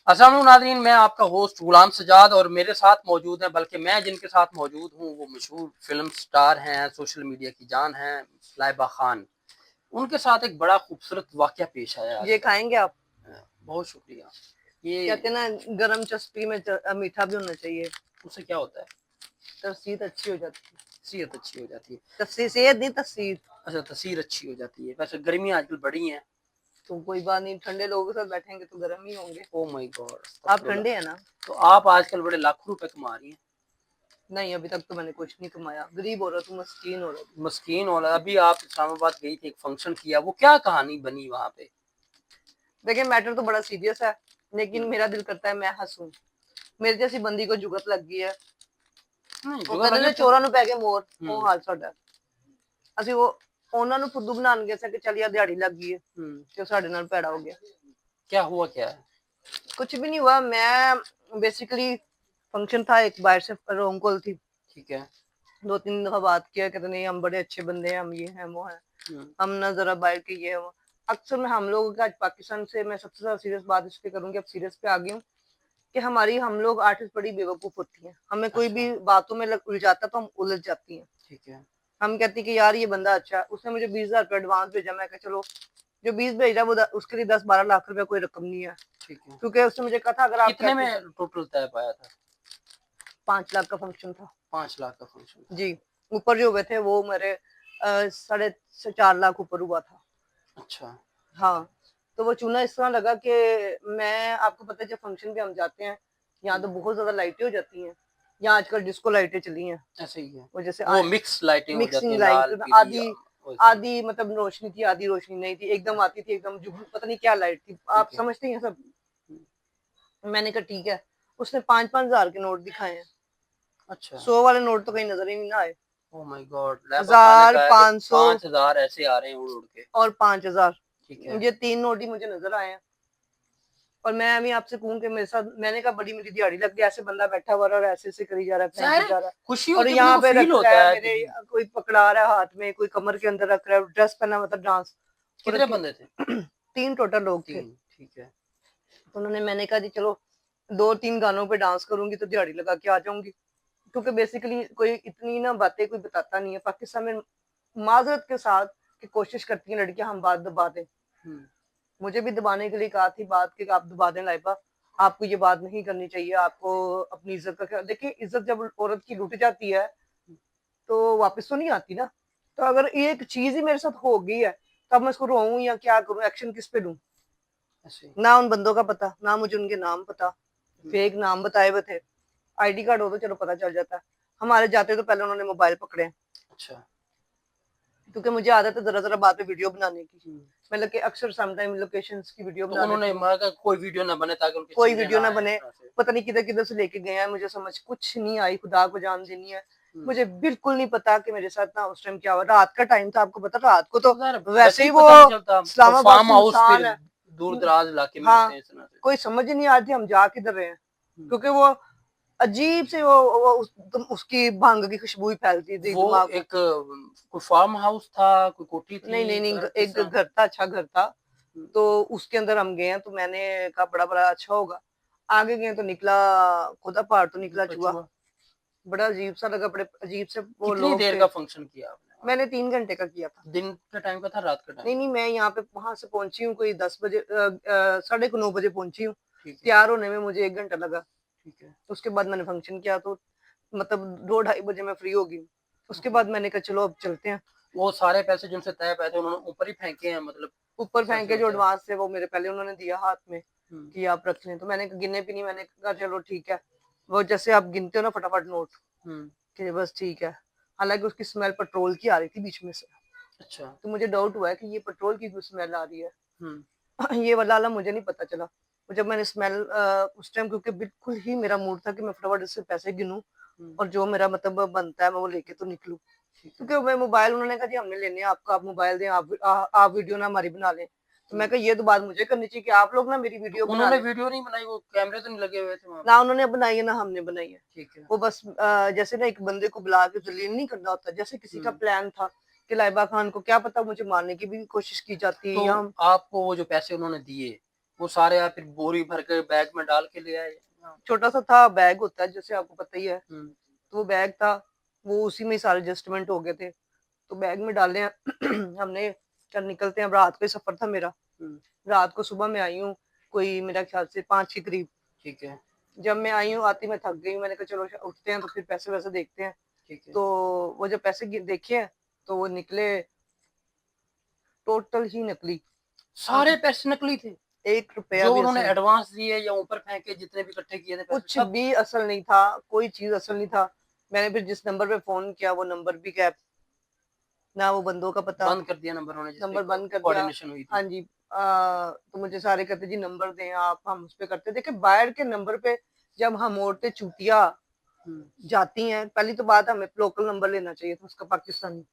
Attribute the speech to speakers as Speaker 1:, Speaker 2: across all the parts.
Speaker 1: अस्सलाम वालेकुम नाज़रीन, मैं आपका होस्ट गुलाम सजाद और मेरे साथ मौजूद हैं, बल्कि मैं जिनके साथ मौजूद हूँ वो मशहूर फिल्म स्टार हैं, सोशल मीडिया की जान हैं, लाइबा खान। उनके साथ एक बड़ा खूबसूरत वाक़या पेश आया
Speaker 2: ये
Speaker 1: आजकल।
Speaker 2: खाएंगे आप?
Speaker 1: बहुत शुक्रिया। ये
Speaker 2: कहते हैं ना, गरम चस्पी में मीठा भी होना चाहिए,
Speaker 1: उससे क्या होता है?
Speaker 2: तसीर अच्छी हो जाती है।
Speaker 1: सेहत अच्छी हो जाती है।
Speaker 2: तस्वीर सेहत नहीं, तस्वीर।
Speaker 1: अच्छा, तसीर अच्छी हो जाती है। वैसे गर्मियाँ आजकल बढ़ी हैं।
Speaker 2: तो कोई बात नहीं, ठंडे लोगों के साथ बैठेंगे तो गर्म ही होंगे।
Speaker 1: ओह माय गॉड,
Speaker 2: आप
Speaker 1: अस्तगफुरुल्लाह।
Speaker 2: ठंडे हैं ना?
Speaker 1: तो आप आजकल बड़े लाखों रुपए कमा रही हैं।
Speaker 2: नहीं, अभी तक तो मैंने कुछ नहीं कमाया। गरीब हो रहा तू, मस्कीन हो रहा।
Speaker 1: मस्कीन औलाद। अभी आप इस्लामाबाद गई थी, एक फंक्शन किया, वो क्या कहानी बनी वहाँ पे?
Speaker 2: देखिए, मैटर तो बड़ा सीरियस है, लेकिन मेरा दिल करता है मैं हंसूं। मेरे जैसी बंदी को जुगत लग गई है। वो
Speaker 1: जुगत
Speaker 2: कहते
Speaker 1: लगे
Speaker 2: ने चोरा नु पै गए मोर, वो
Speaker 1: हम्म
Speaker 2: हाल साडा। ਅਸੀਂ ਉਹ ਉਹਨਾਂ ਨੂੰ ਫੁੱਦੂ ਬਣਾਉਣ ਗਏ ਸੀ ਕਿ ਚੱਲ ਯਾ ਦਿਹਾੜੀ ਲੱਗ गई है, ਤੇ ਸਾਡੇ ਨਾਲ ਭੈੜਾ ਹੋ ਗਿਆ।
Speaker 1: क्या हुआ क्या है?
Speaker 2: कुछ भी नहीं हुआ। मैं बेसिकली फंक्शन था एक, बाहर से रोम कॉल थी।
Speaker 1: ठीक है।
Speaker 2: 2-3 दफा बात किया, कहते नहीं हम बड़े अच्छे बंदे हैं, हम ये हैं वो हैं, हम ना जरा बाहर के ये वो। अक्सर में हम लोगों का आज पाकिस्तान से मैं सबसे ज्यादा सीरियस बात इसलिए करूंगी, अब सीरियस पे आ गई हूँ कि हमारी हम लोग आर्टिस्ट बड़ी बेवकूफ होती हैं। हमें कोई भी बातों में उलझाता तो हम उलझ जाती हैं।
Speaker 1: ठीक है।
Speaker 2: हम कहती कि यार ये बंदा अच्छा है, उसने मुझे 20,000 रुपये एडवांस भेजा। मैं कहा चलो, जो 20 भेज रहा है वो उसके लिए 10-12 लाख रुपया कोई रकम नहीं है।
Speaker 1: ठीक है।
Speaker 2: क्योंकि उसने मुझे कहा था अगर आप
Speaker 1: कितने में टोटल तय पाया था?
Speaker 2: 5 लाख का फंक्शन था।
Speaker 1: 5 लाख का फंक्शन
Speaker 2: जी। ऊपर जो हुए थे वो मेरे 4.5 लाख ऊपर हुआ था।
Speaker 1: अच्छा।
Speaker 2: हाँ। तो वो चूना इस तरह लगा कि मैं, आपको पता है जब फंक्शन पे हम जाते हैं, यहाँ तो बहुत ज्यादा लाइटें हो जाती हैं। यहाँ आजकल डिस्को लाइटें चली हैं।
Speaker 1: ऐसे ही है।
Speaker 2: वो जैसे
Speaker 1: वो मिक्स लाइटें हो जाती
Speaker 2: मिक्सिंग
Speaker 1: हैं, लाल
Speaker 2: लाइट,
Speaker 1: पीली
Speaker 2: आधी
Speaker 1: वैसे।
Speaker 2: आधी मतलब रोशनी थी, आधी रोशनी नहीं थी, एकदम आती थी, एकदम पता नहीं क्या लाइट थी। आप समझते हैं सब। मैंने कहा ठीक है। उसने 5-5 हजार के नोट दिखाए हैं।
Speaker 1: अच्छा।
Speaker 2: 100 वाले नोट तो कहीं नजर ही नहीं आए।
Speaker 1: ओह माय गॉड, लैबा खान ने
Speaker 2: 1000,
Speaker 1: कहा है कि
Speaker 2: 500
Speaker 1: 5,000 ऐसे आ रहे हैं उड़ उड़ के।
Speaker 2: और 5,000,
Speaker 1: ठीक है।
Speaker 2: ये 3 नोट ही मुझे नजर आए हैं। और मैं अभी आपसे कहूँ कि मेरे साथ, मैंने कहा बड़ी मेरी दिहाड़ी लग गई, ऐसे बंदा बैठा हुआ और ऐसे ऐसे करी जा रहा है, फेंकी जा रहा
Speaker 1: खुशी
Speaker 2: है, और
Speaker 1: होती है, बंदे
Speaker 2: यहाँ
Speaker 1: को
Speaker 2: पे
Speaker 1: फील
Speaker 2: रख रहा
Speaker 1: होता
Speaker 2: है
Speaker 1: है
Speaker 2: मेरे, कोई पकड़ा रहा है हाथ में, कोई कमर के अंदर रख रहा है, ड्रेस पहना मतलब डांस। और
Speaker 1: कितने बंदे थे?
Speaker 2: 3 टोटल लोग थे।
Speaker 1: 3। ठीक है।
Speaker 2: उन्होंने, मैंने कहा जी चलो 2-3 गानों पे डांस करूंगी तो दिहाड़ी लगा के आ जाऊंगी। क्योंकि बेसिकली कोई इतनी ना बातें कोई बताता नहीं है पाकिस्तान में। माजरत के साथ कि कोशिश करती हैं लड़कियां हम बात दबा दें। मुझे भी दबाने के लिए कहा थी बात कि आप दबा दें लाइबा, आपको ये बात नहीं करनी चाहिए, आपको अपनी इज्जत का ख्याल। देखिए, इज्जत जब औरत की लुट जाती है तो वापस तो नहीं आती ना। तो अगर एक चीज ही मेरे साथ हो गई है, तब मैं इसको रोऊं या क्या करूं, एक्शन किस पे लूं? ना उन बंदों का पता, ना मुझे उनके नाम पता, फेक नाम बताए हुए थे। आईडी कार्ड हो तो चलो पता चल जाता है। हमारे जाते तो पहले उन्होंने मोबाइल पकड़े।
Speaker 1: अच्छा।
Speaker 2: क्योंकि मुझे आदत है जरा जरा बात पे वीडियो बनाने की। मतलब कि अक्सर समटाइम लोकेशंस की वीडियो
Speaker 1: तो
Speaker 2: बना
Speaker 1: उन्होंने
Speaker 2: लेती हूँ।
Speaker 1: मारा कोई वीडियो ना बने ताकि उनकी
Speaker 2: कोई
Speaker 1: चीजें
Speaker 2: वीडियो
Speaker 1: ना
Speaker 2: ना
Speaker 1: आए इस
Speaker 2: बने।
Speaker 1: तरह से।
Speaker 2: पता नहीं किधर किधर से लेके गए हैं, मुझे समझ कुछ नहीं आई, खुदा को जान देनी है। मुझे बिल्कुल नहीं पता कि मेरे साथ ना उस टाइम क्या हुआ। रात का टाइम था, आपको पता, रात को तो वैसे ही वो इस्लामाबाद सुनसान है,
Speaker 1: दूर दराज इलाके में होते
Speaker 2: हाँ,
Speaker 1: हैं इस तरह से।
Speaker 2: कोई समझ ही नहीं आ रही थी हम जा किधर रहे हैं। क्योंकि वो अजीब से वो उसकी भांग की खुशबू ही फैलती थी
Speaker 1: वो
Speaker 2: दिमाग में।
Speaker 1: एक कोई फार्म हाउस था, कोई कोठी थी,
Speaker 2: नहीं नहीं नहीं,
Speaker 1: घर किस
Speaker 2: एक
Speaker 1: तरह?
Speaker 2: घर था, अच्छा घर था। तो उसके अंदर हम गए हैं, तो मैंने कहा बड़ा बड़ा अच्छा होगा। आगे गए तो निकला खुदा पहाड़, तो निकला चूहा। बड़ा अजीब सा लगा, बड़े अजीब से वो
Speaker 1: कितनी
Speaker 2: लोग
Speaker 1: देर
Speaker 2: थे।
Speaker 1: का फंक्शन किया आपने?
Speaker 2: मैंने 3 घंटे का किया था।
Speaker 1: दिन का टाइम का था, रात का टाइम?
Speaker 2: नहीं नहीं, मैं यहाँ पे वहां से पहुंची हूँ कोई 10 बजे, 9:30 बजे पहुंची हूँ।
Speaker 1: ठीक है।
Speaker 2: तैयार होने में मुझे 1 घंटा लगा।
Speaker 1: ठीक है।
Speaker 2: उसके बाद मैंने फंक्शन किया, तो मतलब 2-2:30 बजे मैं फ्री हो गई। उसके बाद मैंने कहा चलो अब चलते हैं।
Speaker 1: वो सारे पैसे जिनसे तय पाए थे उन्होंने ऊपर ही फेंके हैं, मतलब
Speaker 2: ऊपर फेंके जो एडवांस थे वो मेरे पहले उन्होंने दिया हाथ में कि आप रख लें। तो मैंने गिने भी नहीं, मैंने कहा चलो ठीक है। वो जैसे आप गिनते हो ना फटाफट नोट, कि बस ठीक है। हालांकि उसकी स्मेल पेट्रोल की आ रही थी बीच में से।
Speaker 1: अच्छा।
Speaker 2: तो मुझे डाउट हुआ है कि ये पेट्रोल की क्यों स्मेल आ रही है। ये वाला मुझे नहीं पता चला। जब मैंने स्मेल उस टाइम, क्योंकि बिल्कुल ही मेरा मूड था कि मैं फटाफट इससे पैसे गिनूं और जो मेरा मतलब बनता है मैं वो लेके तो निकलूं। क्योंकि मैं मोबाइल, उन्होंने कहा जी हमने लेने हैं आपको, आप मोबाइल दें, आप वीडियो ना हमारी बना लें। तो मैं कहा ये तो बात मुझे करनी चाहिए कि आप लोग ना मेरी वीडियो बना लें।
Speaker 1: वीडियो नहीं बनाई, वो कैमरे तो नहीं लगे हुए थे वहां
Speaker 2: ना उन्होंने बनाई है ना हमने बनाई है।
Speaker 1: ठीक है।
Speaker 2: वो बस जैसे ना एक बंदे को बुला के जलील नहीं करना होता, जैसे किसी का प्लान था कि लाइबा खान को क्या पता मुझे मारने की भी कोशिश की जाती है।
Speaker 1: तो आपको वो जो पैसे उन्होंने दिए, वो सारे आप फिर बोरी भर के बैग में डाल के ले आए?
Speaker 2: छोटा सा था बैग, होता है जैसे आपको पता ही है,
Speaker 1: हम्म।
Speaker 2: तो वो बैग था, वो उसी में ही सारे एडजस्टमेंट हो गए थे, तो बैग में डाले हैं। हमने कल निकलते हैं, अब रात का ही सफर था मेरा, रात को सुबह में आई हूँ कोई मेरा ख्याल से 5 के करीब।
Speaker 1: ठीक है।
Speaker 2: जब मैं आई हूँ आती मैं थक गई हूँ, मैंने कहा चलो उठते हैं तो फिर पैसे वैसे देखते हैं।
Speaker 1: ठीक है।
Speaker 2: तो वो जब पैसे देखे हैं तो वो निकले टोटल ही नकली,
Speaker 1: सारे पैसे नकली थे?
Speaker 2: 1 रुपया
Speaker 1: जो
Speaker 2: भी
Speaker 1: उन्होंने
Speaker 2: असल,
Speaker 1: एडवांस दिए या ऊपर फेंके जितने भी इकट्ठे किए थे पैसे
Speaker 2: कुछ
Speaker 1: सब?
Speaker 2: भी असल नहीं था, कोई चीज असल नहीं था। मैंने फिर जिस नंबर पे फोन किया वो नंबर भी गैप, ना वो बंदों का पता,
Speaker 1: बंद कर दिया नंबर उन्होंने जिसपे
Speaker 2: नंबर बंद कर दिया।
Speaker 1: कोऑर्डिनेशन हुई
Speaker 2: हाँ
Speaker 1: थी?
Speaker 2: जी। तो मुझे सारे कहते जी नंबर दें आप, हम उस पे करते। देखिए बायर के नंबर पे जब हम औरतें चूतिया जाती हैं, पहली तो बात हमें लोकल नंबर लेना चाहिए था उसका, पाकिस्तानी।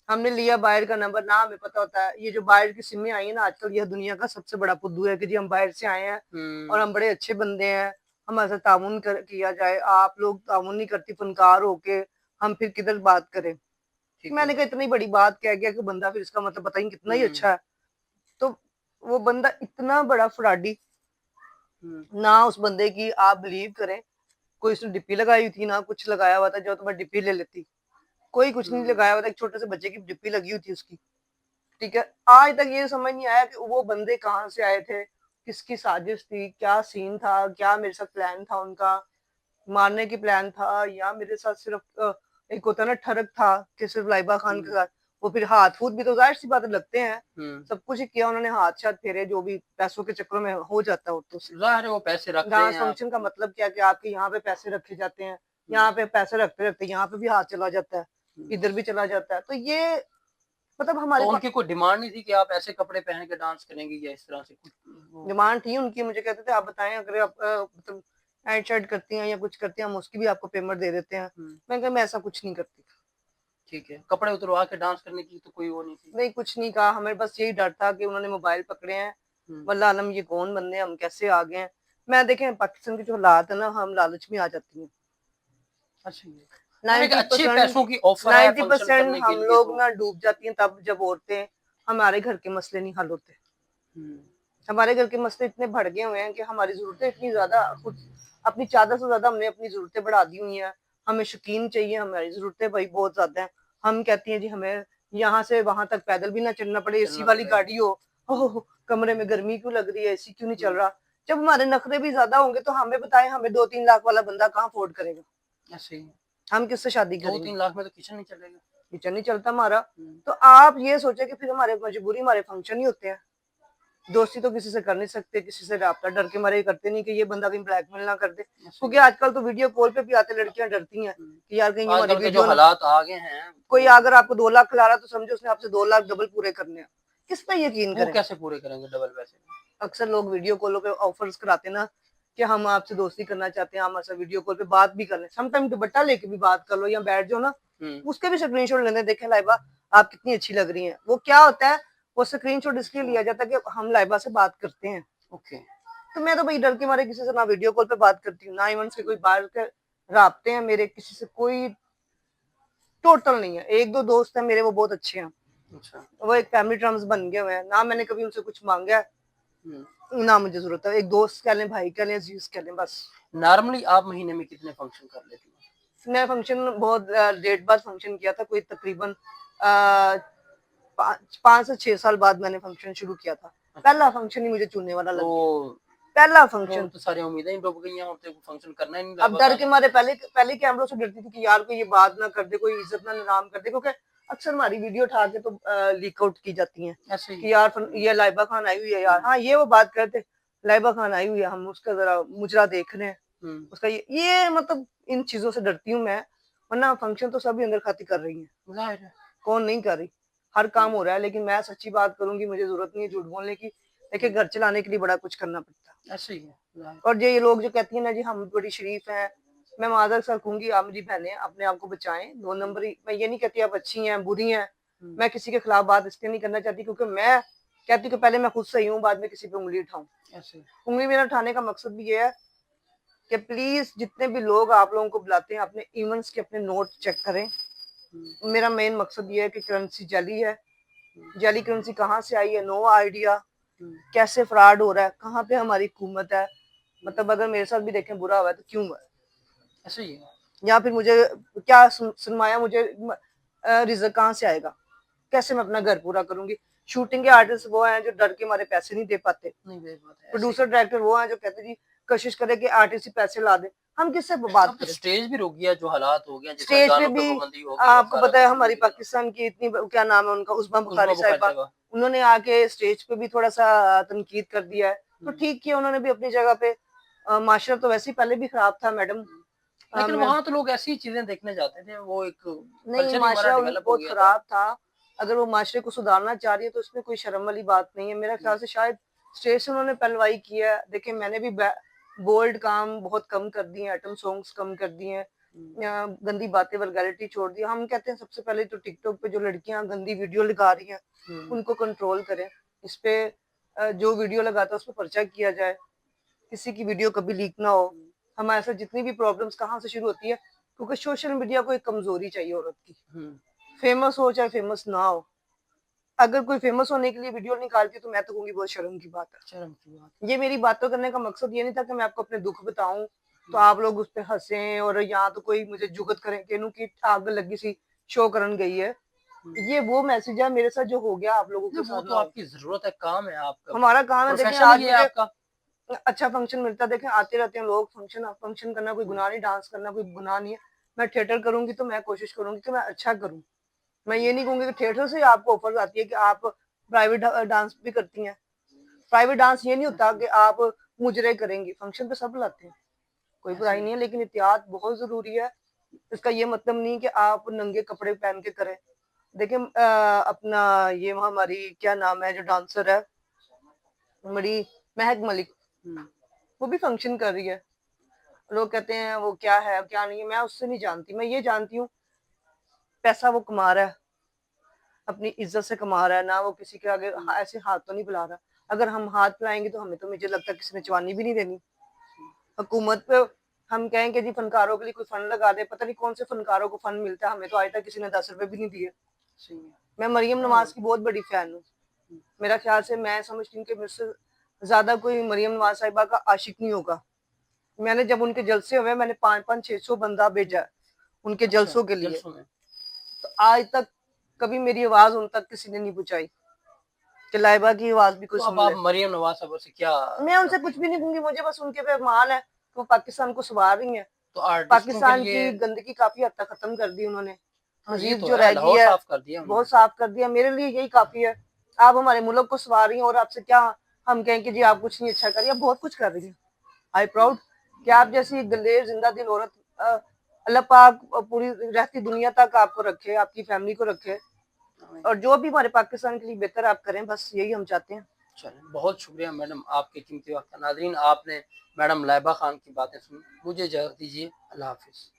Speaker 2: हमने लिया बाहर का नंबर, ना हमें पता होता है ये जो बाहर की सिमें आई है ना आजकल, यह दुनिया का सबसे बड़ा फुद्दू है कि जी हम बाहर से आए हैं और हम बड़े अच्छे बंदे हैं, हमारे साथ ताउन किया जाए, आप लोग ताउन नहीं करती फनकार होके, हम फिर किधर बात करें। मैंने कहा इतनी बड़ी बात कह गया कि बंदा फिर इसका मतलब पता ही कितना ही अच्छा है। तो वो बंदा इतना बड़ा फ्रॉडी, ना उस बंदे की आप बिलीव करें कोई उसने डिप्पी लगाई हुई थी, ना कुछ लगाया हुआ था, जो तो मैं डिप्पी ले लेती, कोई कुछ नहीं लगाया हुआ था, एक छोटे से बच्चे की डिप्पी लगी हुई थी उसकी। ठीक है, आज तक ये समझ नहीं आया कि वो बंदे कहाँ से आए थे, किसकी साजिश थी, क्या सीन था, क्या मेरे साथ प्लान था उनका, मारने की प्लान था या मेरे साथ सिर्फ एक होता ना ठरक था कि सिर्फ लाइबा खान के साथ। वो फिर हाथ फूट भी तो जाहिर सी बात लगते हैं, सब कुछ ही किया उन्होंने, हाथ शाथ फेरे, जो भी पैसों के चक्करों में हो जाता है औरतों से।
Speaker 1: जाहिर है वो पैसे रख रहे
Speaker 2: डांस
Speaker 1: हैं
Speaker 2: फंक्शन का मतलब क्या कि आपके यहाँ पे पैसे रखे जाते हैं, यहाँ पे पैसे रखते रखते यहाँ पे भी हाथ चला जाता है, इधर भी चला जाता है। तो ये मतलब हमारे
Speaker 1: तो उनकी कोई डिमांड नहीं थी कि आप ऐसे कपड़े पहन के डांस करेंगे या इस तरह से कुछ?
Speaker 2: डिमांड थी उनकी, मुझे कहते थे आप बताएं अगर आप मतलब एड शर्ट करती हैं या कुछ करती हैं हम उसकी भी आपको पेमेंट दे देते हैं। मैं कहा मैं ऐसा कुछ नहीं करती।
Speaker 1: ठीक है, कपड़े उतरवा के डांस करने की तो कोई वो नहीं थी?
Speaker 2: नहीं कुछ नहीं कहा, हमें बस यही डर था कि उन्होंने मोबाइल पकड़े हैं, वल्लाह आलम ये कौन बंदे हैं, हम कैसे आ गए हैं। मैं देखें पाकिस्तान की जो हालात है ना, हम लालच में आ जाती हैं।
Speaker 1: अच्छा, 90% की ऑफर है फंक्शन
Speaker 2: 90%
Speaker 1: करने के
Speaker 2: हम
Speaker 1: लिए
Speaker 2: लोग
Speaker 1: तो
Speaker 2: ना डूब जाती हैं तब जब औरतें, हमारे घर के मसले नहीं हल होते। हमारे घर के मसले इतने बढ़ गए हुए हैं कि हमारी जरूरतें इतनी ज्यादा, खुद अपनी चादर से ज्यादा हमने अपनी जरूरतें बढ़ा दी हुई हैं। हमें शौकीन चाहिए, हमारी जरूरतें भाई बहुत ज्यादा हैं। हम कहती हैं जी हमें यहाँ से वहां तक पैदल भी ना चलना पड़े, एसी वाली गाड़ी हो, ओह कमरे में गर्मी क्यों लग रही है, एसी क्यों नहीं चल रहा। जब हमारे नखरे भी ज्यादा होंगे तो हमें बताएं, हमें 2-3 लाख वाला बंदा कहाँ अफोर्ड करेगा,
Speaker 1: ऐसे ही
Speaker 2: हम किससे शादी करेंगे।
Speaker 1: 2-3 लाख में तो किचन नहीं चलेगा,
Speaker 2: किचन नहीं चलता हमारा। तो आप ये सोचे कि फिर हमारे मजबूरी हमारे फंक्शन ही होते हैं। दोस्ती तो किसी से कर नहीं सकते, किसी से राब्ता डर के मारे करते नहीं कि ये बंदा कहीं ब्लैकमेल ना कर दे, क्योंकि आजकल तो वीडियो कॉल पे भी आते लड़कियां डरती हैं कि यार कहीं हमारी
Speaker 1: आजकल के जो
Speaker 2: वीडियो ना,
Speaker 1: हालात आ गए हैं
Speaker 2: कोई अगर आपको 2 लाख खिला रहा तो समझो उसने आपसे 2 लाख डबल पूरे करने हैं। किस पे यकीन
Speaker 1: वो
Speaker 2: करें।
Speaker 1: कैसे पूरे करेंगे डबल पैसे?
Speaker 2: अक्सर लोग वीडियो कॉलों पे ऑफर्स कराते ना कि हम आपसे दोस्ती करना चाहते हैं, हम आपसे वीडियो कॉल पे बात भी कर लें, समटाइम दुपट्टा लेके भी बात कर लो या बैठ जाओ ना, उसके भी स्क्रीनशॉट लेने, देखें लाइबा आप कितनी अच्छी लग रही हैं। वो क्या होता है, वो स्क्रीनशॉट इसलिए लिया जाता है कि हम लाइबा से बात करते हैं।
Speaker 1: ओके।
Speaker 2: तो मैं तो भाई डर के मारे किसी से ना वीडियो कॉल पे बात करती हूँ, ना इवन से कोई बाहर के राब्ते हैं मेरे, किसी से कोई टोटल नहीं है। 1-2 दोस्त हैं मेरे, वो बहुत अच्छे हैं,
Speaker 1: अच्छा।
Speaker 2: वो एक फैमिली टर्म्स बन गए हुए हैं, ना मैंने कभी उनसे कुछ मांगा है ना मुझे जरूरत है। एक दोस्त कह लें, भाई कह लें, अजीज कह लें, बस।
Speaker 1: नॉर्मली आप महीने में कितने फंक्शन कर लेती हैं?
Speaker 2: मैं फंक्शन बहुत लेट बाद फंक्शन किया था, कोई तकरीबन 5 से 6 साल बाद मैंने फंक्शन शुरू किया था। पहला फंक्शन ही मुझे चुनने वाला लग गया, पहला फंक्शन।
Speaker 1: तो सारी उम्मीदें ही डूब गई हैं, औरतें को फंक्शन करना ही नहीं।
Speaker 2: अब डर के मारे पहले कैमरों से डरती थी कि यार कोई ये बात ना कर दे, कोई इज्जत ना नाम कर दे, क्योंकि अक्सर हमारी वीडियो उठा के तो लीक आउट की जाती हैं कि यार ये लाइबा खान आई हुई है यार, हाँ ये वो बात करते लाइबा खान आई हुई है, हम उसका जरा मुजरा देख रहे हैं उसका, ये मतलब इन चीजों से डरती हूँ मैं। वरना फंक्शन तो सभी अंदर खाती कर रही है, कौन नहीं कर रही, हर काम हो रहा है। लेकिन मैं सच्ची बात करूंगी, मुझे जरूरत नहीं है झूठ बोलने की। देखिए घर चलाने के लिए बड़ा कुछ करना पड़ता है।
Speaker 1: ऐसे ही है।
Speaker 2: और ये लोग जो कहती है ना जी हम बड़ी शरीफ हैं, मैं माजर सर कहूंगी आप मेरी बहनें अपने आप को बचाएं। 2 नंबरी, मैं ये नहीं कहती आप अच्छी हैं बुरी हैं, मैं किसी के खिलाफ बात इसलिए नहीं करना चाहती क्योंकि मैं कहती हूँ कि पहले मैं खुद सही हूँ, बाद में किसी पे उंगली उठाऊं। उंगली मेरा उठाने का मकसद भी ये है कि प्लीज जितने भी लोग आप लोगों को बुलाते हैं अपने इवेंट्स के अपने नोट चेक करें। मेरा मेन मकसद ये है कि करेंसी जाली है, जाली करेंसी कहाँ से आई है, नो आइडिया। कैसे फ्रॉड हो रहा है, कहाँ पे हमारी हुकूमत है। मतलब अगर मेरे साथ भी देखें बुरा हुआ है तो क्यों हुआ है,
Speaker 1: ऐसे ही है।
Speaker 2: या फिर मुझे क्या सुनवाया, मुझे रिजल्ट कहाँ से आएगा, कैसे मैं अपना घर पूरा करूंगी। शूटिंग के आर्टिस्ट वो हैं जो डर के मारे पैसे नहीं दे पाते,
Speaker 1: नहीं दे पाते, ऐसे
Speaker 2: प्रोड्यूसर
Speaker 1: ही।
Speaker 2: डायरेक्टर वो हैं जो कहते जी कोशिश करें कि आर्टिस्ट ही पैसे ला दे, हम किससे बात
Speaker 1: अब तो
Speaker 2: करें।
Speaker 1: स्टेज भी रुक गया, जो हालात हो गया, जैसे
Speaker 2: स्टेज पे
Speaker 1: अजानों पे
Speaker 2: भी
Speaker 1: पाबंदी हो गई है,
Speaker 2: आपको
Speaker 1: सारा
Speaker 2: पता है
Speaker 1: सोशल
Speaker 2: हमारी
Speaker 1: मीडिया का।
Speaker 2: पाकिस्तान की इतनी क्या नाम है उनका, उस्मा
Speaker 1: उस्मा
Speaker 2: बुखारी
Speaker 1: बुखारी
Speaker 2: साहिबा,
Speaker 1: साहिबा।
Speaker 2: उन्होंने आके स्टेज पे भी थोड़ा सा तनकीद कर दिया है, तो ठीक किया उन्होंने भी अपनी जगह पे। माशरा तो वैसे ही पहले भी खराब था मैडम।
Speaker 1: लेकिन
Speaker 2: मैं
Speaker 1: वहां तो लोग ऐसी चीजें देखने जाते थे, वो एक
Speaker 2: नहीं,
Speaker 1: कल्चर ही हमारा
Speaker 2: माशरा
Speaker 1: डेवलप हो
Speaker 2: बहुत
Speaker 1: गया था।
Speaker 2: खराब था। अगर वो माशरे को सुधारना चाह रही है तो उसमें कोई शर्म वाली बात नहीं है, मेरा ख्याल से शायद स्टेज से उन्होंने पहलवाई किया है। देखिए मैंने भी बोल्ड काम बहुत कम कर दिए हैं, आइटम सॉन्ग्स कम कर दिए हैं, गंदी बातें वल्गैरिटी छोड़ दी। हम कहते हैं सबसे पहले तो टिकटॉक पे जो लड़कियां गंदी वीडियो लगा रही हैं उनको कंट्रोल करें। इस पे जो वीडियो लगाता है उस पर पर्चा किया जाए, किसी की वीडियो कभी लीक ना हो। हमारे साथ जितनी भी प्रॉब्लम्स कहाँ से शुरू होती है, क्योंकि सोशल मीडिया को एक कमजोरी चाहिए औरत की, फेमस हो चाहे फेमस ना हो। अगर कोई फेमस होने के लिए वीडियो निकालती है तो मैं तो कहूंगी बहुत शर्म की बात है।
Speaker 1: शर्म की बात।
Speaker 2: ये मेरी बातों करने का मकसद ये नहीं था कि मैं आपको अपने दुख बताऊं तो आप लोग उस पर हंसे और यहाँ तो कोई मुझे जुगत करें कि इनू की आग लगी सी शो करन गई है। ये वो मैसेज है मेरे साथ जो हो गया आप लोगों के
Speaker 1: वो
Speaker 2: साथ
Speaker 1: तो
Speaker 2: ना हो।
Speaker 1: आपकी जरूरत है, काम है आपका,
Speaker 2: हमारा काम है, देखें
Speaker 1: प्रोफेशन
Speaker 2: आज
Speaker 1: ही है
Speaker 2: मुझे
Speaker 1: आपका।
Speaker 2: अच्छा फंक्शन मिलता है, देखें आते रहते हैं लोग, फंक्शन फंक्शन करना कोई गुनाह नहीं, डांस करना कोई गुनाह नहीं है। मैं थिएटर करूंगी तो मैं कोशिश करूंगी कि मैं अच्छा करूं। मैं ये नहीं कहूंगी कि थिएटर से आपको ऑफर आती है कि आप प्राइवेट डांस भी करती हैं। प्राइवेट डांस ये नहीं होता कि आप मुजरे करेंगी, फंक्शन पे सब लाते हैं, कोई बुराई नहीं है, लेकिन एहतियात बहुत जरूरी है। इसका ये मतलब नहीं कि आप नंगे कपड़े पहन के करें। देखिए अपना ये हमारी क्या नाम है जो डांसर है, हमारी महक मलिक, वो भी फंक्शन कर रही है। लोग कहते हैं वो क्या है क्या नहीं है, मैं उससे नहीं जानती, मैं ये जानती हूँ पैसा वो कमा रहा है, अपनी इज्जत से कमा रहा है ना, वो किसी के आगे ऐसे हाथ तो नहीं फैला रहा। अगर हम हाथ फैलाएंगे तो हमें तो मुझे लगता है किसी ने जवानी भी नहीं देनी। हुकूमत पे हम कहें कि जी फनकारों के लिए कोई फंड लगा दे, पता नहीं कौन से फनकारों को फंड मिलता है, हमें तो आज तक किसी ने 10 रुपए भी नहीं दिए। मैं मरियम नवाज की बहुत बड़ी फैन हूँ। मेरा ख्याल से मैं समझती हूँ कि मुझसे ज्यादा कोई मरियम नवाज साहिबा का आशिक नहीं होगा। मैंने जब उनके जलसे हुए मैंने 500-600 बंदा भेजा उनके जलसों के लिए, तो आज तक कभी मेरी आवाज उन तक किसी ने नहीं पहुंचाई कि लाइबा की आवाज भी कोई
Speaker 1: तो अब
Speaker 2: सुन
Speaker 1: आप
Speaker 2: ले।
Speaker 1: मरियम नवाज साहब से क्या?
Speaker 2: मैं उनसे कुछ भी नहीं कहूंगी, मुझे बस उनके पे मान है कि वो पाकिस्तान को संवार रही है।
Speaker 1: तो आर्टिस्टों के
Speaker 2: पाकिस्तान
Speaker 1: लिए
Speaker 2: की गंदगी काफी हद तक खत्म कर दी उन्होंने,
Speaker 1: हाँ, ये
Speaker 2: मजीद
Speaker 1: तो
Speaker 2: जो
Speaker 1: है,
Speaker 2: रह गई
Speaker 1: लाहौर
Speaker 2: है
Speaker 1: साफ कर दिया उन्होंने।
Speaker 2: बहुत साफ कर दिया। मेरे लिए यही काफी है। आप हमारे मुल्क को संवार रही हैं और आपसे क्या हम कहें कि जी आप कुछ नहीं अच्छा करिए, आप बहुत कुछ कर रही हैं। आई प्राउड कि आप जैसी दिलेर जिंदा दिल औरत अल्लाह पाक पूरी रहती दुनिया तक आपको रखे, आपकी फैमिली को रखे, और जो भी हमारे पाकिस्तान के लिए बेहतर आप करें, बस यही हम चाहते हैं।
Speaker 1: चलें, बहुत शुक्रिया मैडम आपके कीमती वक्त का। नाज़रीन, आपने मैडम लाइबा खान की बातें सुनी, मुझे इजाज़त दीजिए, अल्लाह हाफिज़।